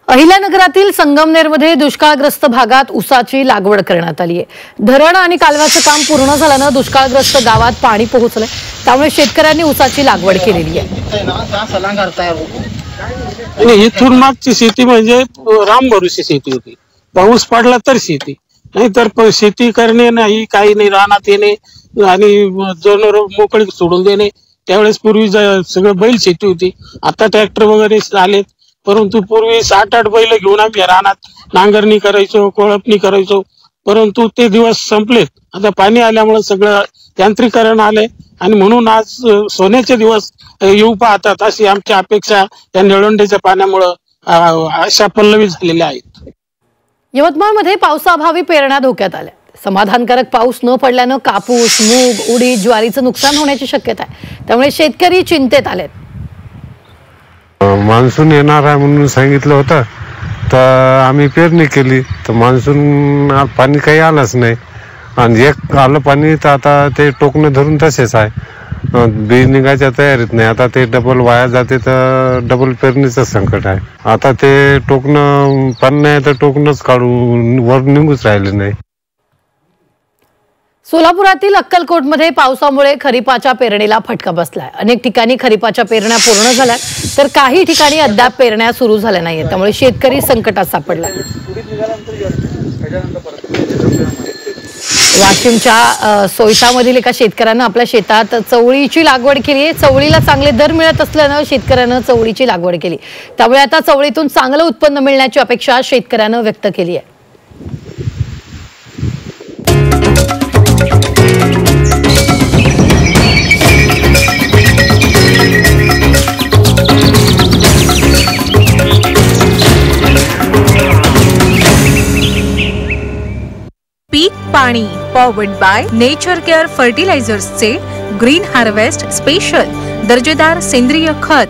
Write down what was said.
अहिल्यानगरातील संगमनेरमध्ये दुष्काळग्रस्त भागात ऊसाची लागवड करण्यात आली आहे। धरण आणि कालव्याचं काम पूर्ण झाल्यानं दुष्काळग्रस्त गावात पाणी पोहोचलंय, त्यामुळे शेतकऱ्यांनी ऊसाची लागवड केलेली आहे। इथून मागची शेती म्हणजे रामभरोशी शेती होती। पाऊस पडला तर शेती, नाहीतर शेती करणे नाही, काही नाही, रानात येणे आणि जनावर मोकळी सोडून देणे। त्यावेळेस पूर्वी सगळं बैल शेती होती, आता ट्रॅक्टर वगैरे आले, परंतु पूर्वी 7-8 बैल घेऊन आम्ही रानात नांगरणी करायचो, कोळपणी करायचो, परंतु ते दिवस संपलेत। आता पाणी आल्यामुळे सगळं यांत्रिकरण आले आणि म्हणून आज सोन्याचे दिवस येऊ पाहतात अशी आमची अपेक्षा या निळवंडेच्या पाण्यामुळे आशा पल्लवी झालेल्या आहेत। यवतमाळमध्ये पावसाअभावी पेरण्या धोक्यात आल्या। समाधानकारक पाऊस न पडल्यानं कापूस, मूग, उडीद, ज्वारीचं नुकसान होण्याची शक्यता आहे, त्यामुळे शेतकरी चिंतेत आलेत। मान्सून येणार आहे म्हणून सांगितलं होतं, तर आम्ही पेरणी केली, तर मान्सून पाणी काही आलंच नाही आणि एक आलं पाणी तर आता ते टोकणं धरून तसेच आहे, बी निघायच्या तयारीत नाही। आता ते डबल वाया जाते तर डबल पेरणीचं संकट आहे। आता ते टोकणं पण नाही तर टोकणंच काढून वर निघूच राहिले नाही। सोलापुरातील अक्कलकोटमध्ये पावसामुळे खरीपाच्या पेरणीला फटका बसलाय। अनेक ठिकाणी खरीपाच्या पेरण्या पूर्ण झाल्या, तर काही ठिकाणी अद्याप पेरण्या सुरू झाल्या नाहीत, त्यामुळे शेतकरी संकटात सापडला। वाशिमच्या सोयसामधील एका शेतकऱ्यानं आपल्या शेतात चवळीची लागवड केली आहे। चवळीला चांगले दर मिळत असल्यानं शेतकऱ्यानं चवळीची लागवड केली, त्यामुळे आता चवळीतून चांगलं उत्पन्न मिळण्याची अपेक्षा शेतकऱ्यानं व्यक्त केली आहे। पीक पाणी पॉवर्ड बाय नेचर केअर फर्टिलायझर्सचे ग्रीन हार्वेस्ट स्पेशल दर्जेदार सेंद्रिय खत।